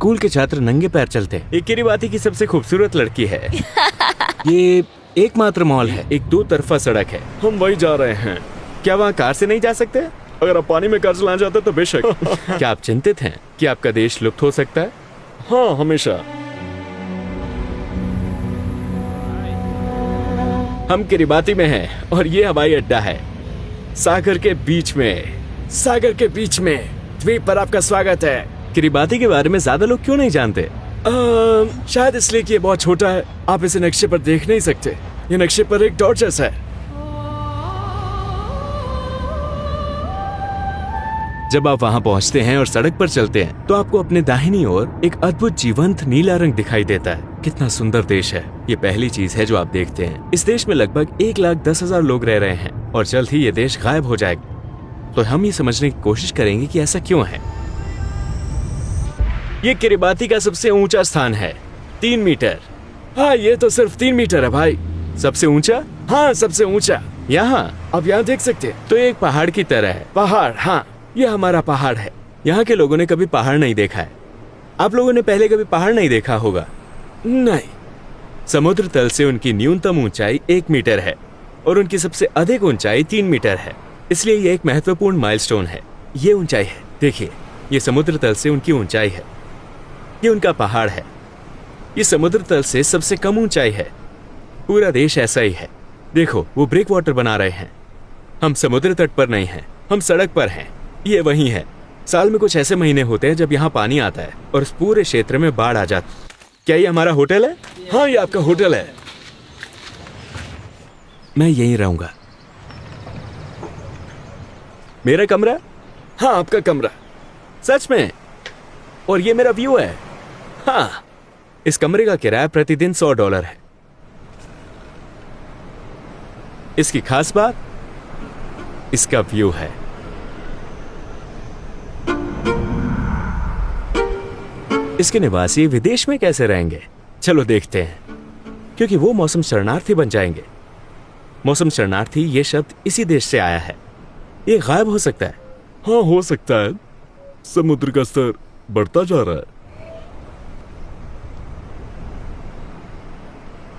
School के छात्र नंगे पैर चलते हैं। ये किरिबाती की सबसे खूबसूरत लड़की है। ये एकमात्र मॉल है, एक दो तरफा सड़क है। हम वही जा रहे हैं। क्या वहाँ कार से नहीं जा सकते? अगर आप पानी में कार चलाना चाहते तो बेशक। क्या आप चिंतित हैं कि आपका देश लुप्त हो सकता है? हाँ, हमेशा। हम किरिबाती में हैं और ये हवाई अड्डा है, सागर के बीच में। सागर के बीच में द्वीप पर आपका स्वागत है। किरिबाती के बारे में ज्यादा लोग क्यों नहीं जानते? शायद इसलिए कि ये बहुत छोटा है, आप इसे नक्शे पर देख नहीं सकते। ये नक्शे पर एक डॉट जैसा है। जब आप वहां पहुंचते हैं और सड़क पर चलते हैं तो आपको अपने दाहिनी ओर एक अद्भुत जीवंत नीला रंग दिखाई देता है। कितना सुंदर देश है। ये पहली चीज है जो आप देखते हैं। इस देश में लगभग 1,10,000 लोग रह रहे हैं और जल्द ही ये देश गायब हो जाएगा। तो हम ये समझने की कोशिश करेंगे कि ऐसा क्यों है। ये किरिबाती का सबसे ऊंचा स्थान है, 3 मीटर। हाँ, ये तो सिर्फ 3 मीटर है भाई। सबसे ऊंचा? हाँ, सबसे ऊंचा। यहाँ आप यहाँ देख सकते हैं। तो एक पहाड़ की तरह है। पहाड़? हाँ, ये हमारा पहाड़ है। यहाँ के लोगों ने कभी पहाड़ नहीं देखा है। आप लोगों ने पहले कभी पहाड़ नहीं देखा होगा। नहीं। समुद्र तल से उनकी न्यूनतम ऊंचाई 1 मीटर है और उनकी सबसे अधिक ऊंचाई 3 मीटर है। इसलिए ये एक महत्वपूर्ण माइलस्टोन है। ये ऊंचाई है, देखिए, ये समुद्र तल से उनकी ऊंचाई है। ये उनका पहाड़ है। ये समुद्र तल से सबसे कम ऊंचाई है। पूरा देश ऐसा ही है। देखो, वो ब्रेक वाटर बना रहे हैं। हम समुद्र तट पर नहीं हैं, हम सड़क पर हैं। ये वही है। साल में कुछ ऐसे महीने होते हैं जब यहाँ पानी आता है और इस पूरे क्षेत्र में बाढ़ आ जाती। क्या ये हमारा होटल है? हाँ, ये आपका होटल है। मैं यहीं रहूंगा। मेरा कमरा? हाँ, आपका कमरा। सच में? और ये मेरा व्यू है। हाँ, इस कमरे का किराया प्रतिदिन $100 है। इसकी खास बात इसका व्यू है। इसके निवासी विदेश में कैसे रहेंगे? चलो देखते हैं, क्योंकि वो मौसम शरणार्थी बन जाएंगे। मौसम शरणार्थी ये शब्द इसी देश से आया है। ये गायब हो सकता है। हाँ, हो सकता है। समुद्र का स्तर बढ़ता जा रहा है।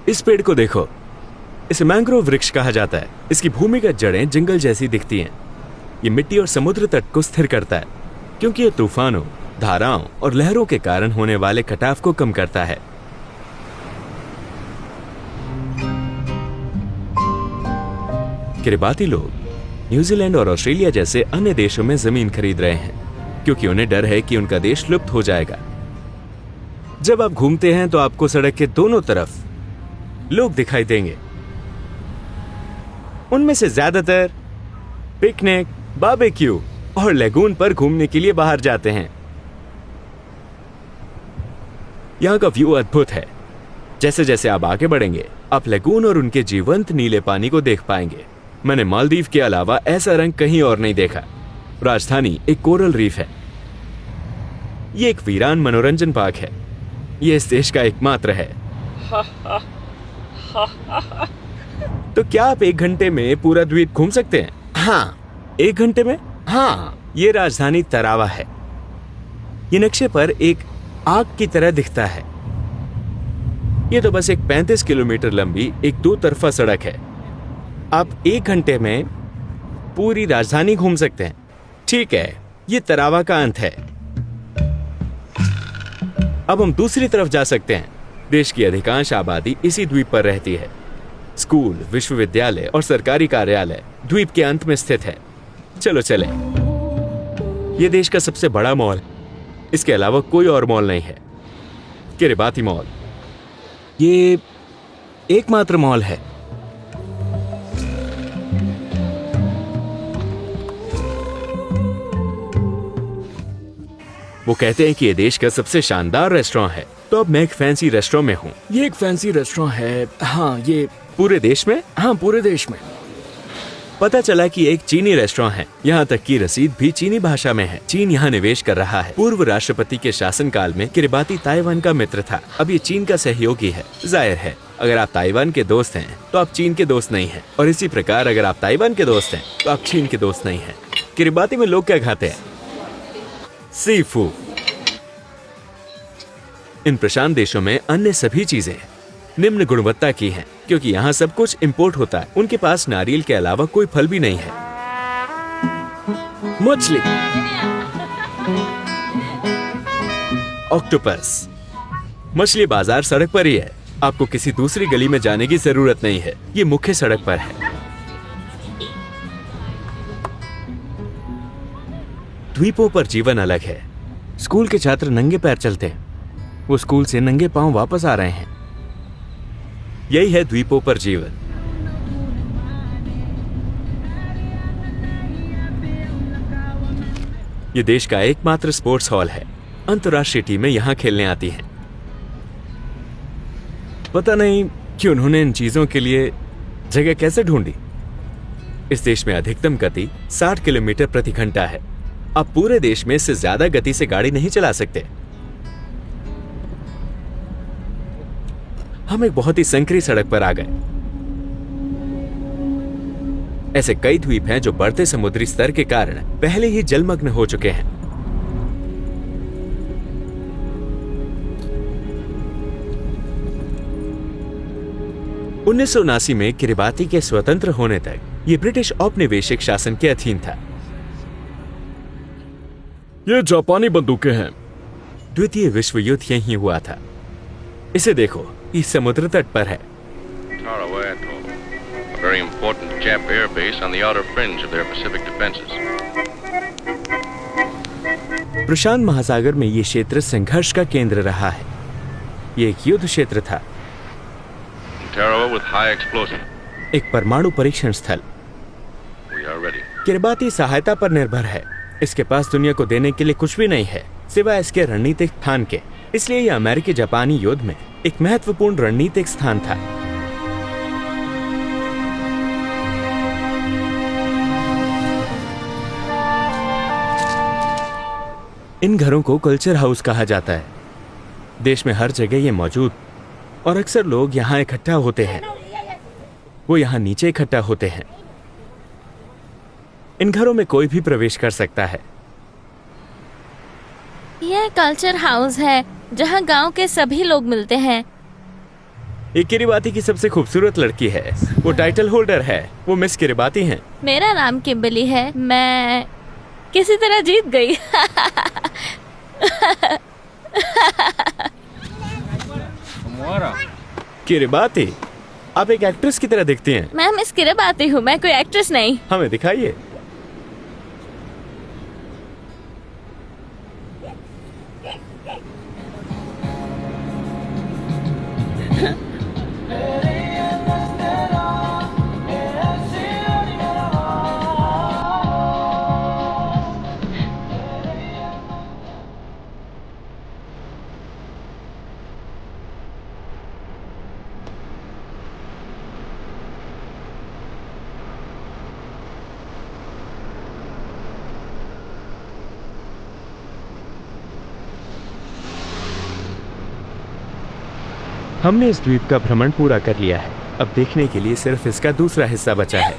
इस पेड़ को देखो, इसे मैंग्रोव वृक्ष कहा जाता है। इसकी भूमिगत जड़ें जंगल जैसी दिखती हैं। ये मिट्टी और समुद्र तट को स्थिर करता है, क्योंकि ये तूफानों, धाराओं और लहरों के कारण होने वाले कटाव को कम करता है। किरिबाती लोग न्यूजीलैंड और ऑस्ट्रेलिया जैसे अन्य देशों में जमीन खरीद रहे हैं, क्योंकि उन्हें डर है कि उनका देश लुप्त हो जाएगा। जब आप घूमते हैं तो आपको सड़क के दोनों तरफ लोग दिखाई देंगे। उनमें से ज्यादातर पिकनिक, बारबेक्यू और लेगून पर घूमने के लिए बाहर जाते हैं। यहाँ का व्यू अद्भुत है। जैसे जैसे आप आगे बढ़ेंगे, आप लेगून और उनके जीवंत नीले पानी को देख पाएंगे। मैंने मालदीव के अलावा ऐसा रंग कहीं और नहीं देखा। राजधानी एक कोरल रीफ है। ये एक वीरान मनोरंजन पार्क है। ये इस देश का एकमात्र है। तो क्या आप 1 घंटे में पूरा द्वीप घूम सकते हैं? हाँ। 1 घंटे में? हाँ। ये राजधानी तरावा है। ये नक्शे पर एक आग की तरह दिखता है। ये तो बस एक 35 किलोमीटर लंबी एक 2 तरफा सड़क है। आप 1 घंटे में पूरी राजधानी घूम सकते हैं। ठीक है, ये तरावा का अंत है। अब हम दूसरी तरफ जा सकते हैं। देश की अधिकांश आबादी इसी द्वीप पर रहती है। स्कूल, विश्वविद्यालय और सरकारी कार्यालय द्वीप के अंत में स्थित है। चलो चले। यह देश का सबसे बड़ा मॉल। इसके अलावा कोई और मॉल नहीं है। किरिबाती मॉल ये एकमात्र मॉल है। वो कहते हैं कि ये देश का सबसे शानदार रेस्टोरेंट है। तो अब मैं एक फैंसी रेस्टोरेंट में हूँ। ये एक फैंसी रेस्टोरेंट है। हाँ, ये पूरे देश में? हाँ, पूरे देश में। पता चला कि एक चीनी रेस्टोरेंट है। यहाँ तक की रसीद भी चीनी भाषा में है। चीन यहाँ निवेश कर रहा है। पूर्व राष्ट्रपति के शासनकाल में किरिबाती ताइवान का मित्र था। अब ये चीन का सहयोगी है। जाहिर है, अगर आप ताइवान के दोस्त हैं तो आप चीन के दोस्त नहीं हैं, और इसी प्रकार अगर आप ताइवान के दोस्त हैं तो आप चीन के दोस्त नहीं हैं। किरिबाती में लोग क्या खाते हैं? Sea food. इन प्रशांत देशों में अन्य सभी चीजें निम्न गुणवत्ता की हैं, क्योंकि यहाँ सब कुछ इंपोर्ट होता है। उनके पास नारियल के अलावा कोई फल भी नहीं है। मछली, ऑक्टोपस। मछली बाजार सड़क पर ही है, आपको किसी दूसरी गली में जाने की जरूरत नहीं है, ये मुख्य सड़क पर है। द्वीपों पर जीवन अलग है। स्कूल के छात्र नंगे पैर चलते हैं, वो स्कूल से नंगे पांव वापस आ रहे हैं। यही है द्वीपों पर जीवन। ये देश का एकमात्र स्पोर्ट्स हॉल है। अंतर्राष्ट्रीय टीमें यहां खेलने आती हैं। पता नहीं कि उन्होंने इन चीजों के लिए जगह कैसे ढूंढी। इस देश में अधिकतम गति 60 किलोमीटर प्रति घंटा है। आप पूरे देश में इससे ज्यादा गति से गाड़ी नहीं चला सकते। हम एक बहुत ही संकरी सड़क पर आ गए। ऐसे कई द्वीप हैं जो बढ़ते समुद्री स्तर के कारण पहले ही जलमग्न हो चुके हैं। उन्नीस में किरिबाती के स्वतंत्र होने तक ये ब्रिटिश औपनिवेशिक शासन के अधीन था। ये जापानी बंदूकें हैं। द्वितीय विश्व युद्ध यहीं हुआ था। इसे देखो, ये समुद्र तट पर है। Tarawa Atoll, a very important Jap air base on the outer fringe of their Pacific defenses. प्रशांत महासागर में ये क्षेत्र संघर्ष का केंद्र रहा है। ये एक युद्ध क्षेत्र था। Tarawa with high explosive. एक परमाणु परीक्षण स्थल। We are ready. किरिबाती सहायता पर निर्भर है। इसके पास दुनिया को देने के लिए कुछ भी नहीं है सिवाय इसके रणनीतिक स्थान के। इसलिए यह अमेरिकी जापानी युद्ध में एक महत्वपूर्ण रणनीतिक स्थान था। इन घरों को कल्चर हाउस कहा जाता है। देश में हर जगह ये मौजूद और अक्सर लोग यहाँ इकट्ठा होते हैं। वो यहाँ नीचे इकट्ठा होते हैं। इन घरों में कोई भी प्रवेश कर सकता है। यह कल्चर हाउस है जहाँ गांव के सभी लोग मिलते हैं। ये किरिबाती की सबसे खूबसूरत लड़की है। वो टाइटल होल्डर है। वो मिस किरिबाती हैं। मेरा नाम किम्बली है। मैं किसी तरह जीत गई। किरिबाती, आप एक एक्ट्रेस की तरह दिखती हैं। मैं मिस किरिबाती हूँ, मैं कोई एक्ट्रेस नहीं। हमें दिखाइए। हमने इस द्वीप का भ्रमण पूरा कर लिया है। अब देखने के लिए सिर्फ इसका दूसरा हिस्सा बचा है।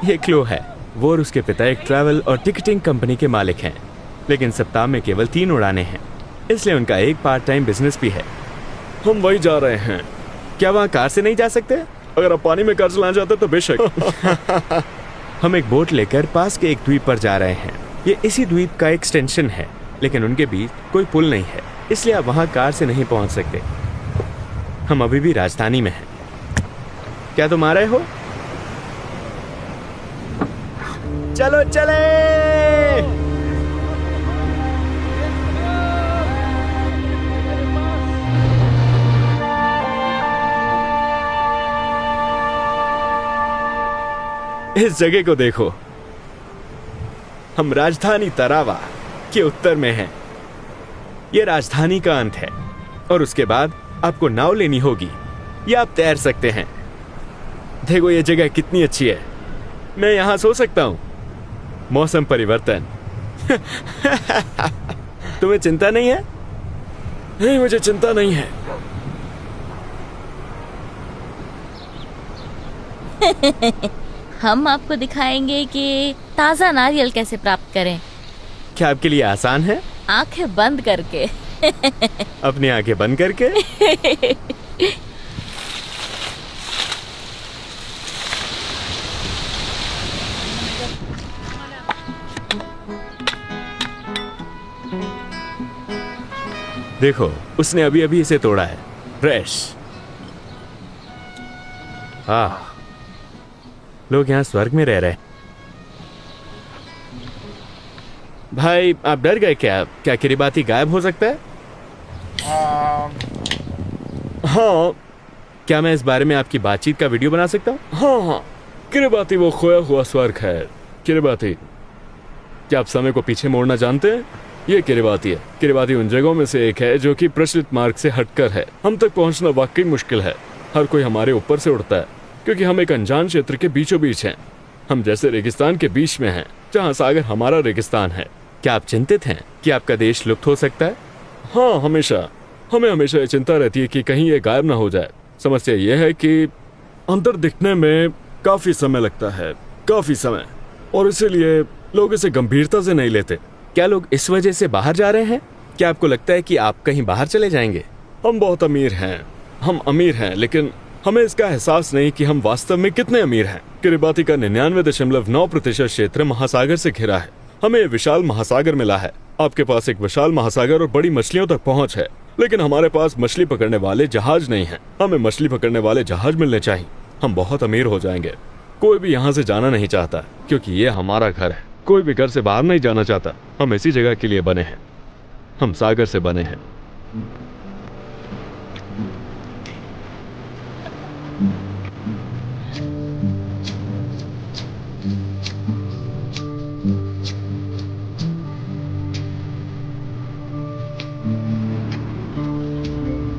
ये क्लो है। वो और उसके पिता एक ट्रैवल और टिकटिंग कंपनी के मालिक हैं, लेकिन सप्ताह में केवल 3 उड़ानें हैं, इसलिए उनका एक पार्ट टाइम बिजनेस भी है। हम वही जा रहे हैं। क्या वहाँ कार से नहीं जा सकते? अगर आप पानी में कार चलाना चाहते तो बेशक। हम एक बोट लेकर पास के एक द्वीप पर जा रहे हैं। ये इसी द्वीप का एक्सटेंशन है, लेकिन उनके बीच कोई पुल नहीं है, इसलिए आप वहाँ कार से नहीं पहुँच सकते। हम अभी भी राजधानी में हैं। क्या तुम आ रहे हो? चलो चले। इस जगह को देखो। हम राजधानी तरावा के उत्तर में हैं। यह राजधानी का अंत है और उसके बाद आपको नाव लेनी होगी या आप तैर सकते हैं। देखो ये जगह कितनी अच्छी है। मैं यहां सो सकता हूं। मौसम परिवर्तन। तुम्हें चिंता नहीं है? नहीं, मुझे चिंता नहीं है। हम आपको दिखाएंगे कि ताज़ा नारियल कैसे प्राप्त करें। क्या आपके लिए आसान है? आंखें बंद करके। अपनी आंखें बंद करके। देखो, उसने अभी अभी इसे तोड़ा है। फ्रेश। लोग यहाँ स्वर्ग में रह रहे हैं। भाई, आप डर गए क्या? क्या किरिबाती गायब हो सकता है? हाँ क्या मैं इस बारे में आपकी बातचीत का वीडियो बना सकता हूँ? हाँ, किरिबाती वो खोया हुआ स्वर्ग है। किरिबाती, क्या आप समय को पीछे मोड़ना जानते हैं? ये किरिबाती है। किरिबाती उन जगहों में से एक है जो कि प्रचलित मार्ग से हटकर है। हम तक पहुंचना वाकई मुश्किल है। हर कोई हमारे ऊपर से उड़ता है क्योंकि हम एक अनजान क्षेत्र के बीचों बीच हैं। हम जैसे रेगिस्तान के बीच में हैं, जहाँ सागर हमारा रेगिस्तान है। क्या आप चिंतित हैं कि आपका देश लुप्त हो सकता है? हाँ, हमेशा। हमें हमेशा ये चिंता रहती है कि कहीं ये गायब ना हो जाए। समस्या ये है कि अंतर दिखने में काफी समय लगता है, काफी समय, और इसीलिए लोग इसे गंभीरता से नहीं लेते। क्या लोग इस वजह से बाहर जा रहे हैं? क्या आपको लगता है कि आप कहीं बाहर चले जाएंगे? हम बहुत अमीर हैं, हम अमीर हैं, लेकिन हमें इसका एहसास नहीं कि हम वास्तव में कितने अमीर हैं। किरिबाती का 99.9% क्षेत्र महासागर से घिरा है। हमें ये विशाल महासागर मिला है। आपके पास एक विशाल महासागर और बड़ी मछलियों तक पहुंच है, लेकिन हमारे पास मछली पकड़ने वाले जहाज नहीं हैं। हमें मछली पकड़ने वाले जहाज मिलने चाहिए। हम बहुत अमीर हो जाएंगे। कोई भी यहाँ से जाना नहीं चाहता क्योंकि ये हमारा घर है। कोई भी घर से बाहर नहीं जाना चाहता। हम इसी जगह के लिए बने हैं। हम सागर से बने हैं।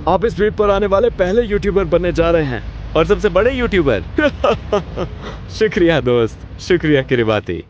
आप इस द्वीप पर आने वाले पहले यूट्यूबर बनने जा रहे हैं, और सबसे बड़े यूट्यूबर। शुक्रिया दोस्त, शुक्रिया किरिबाती।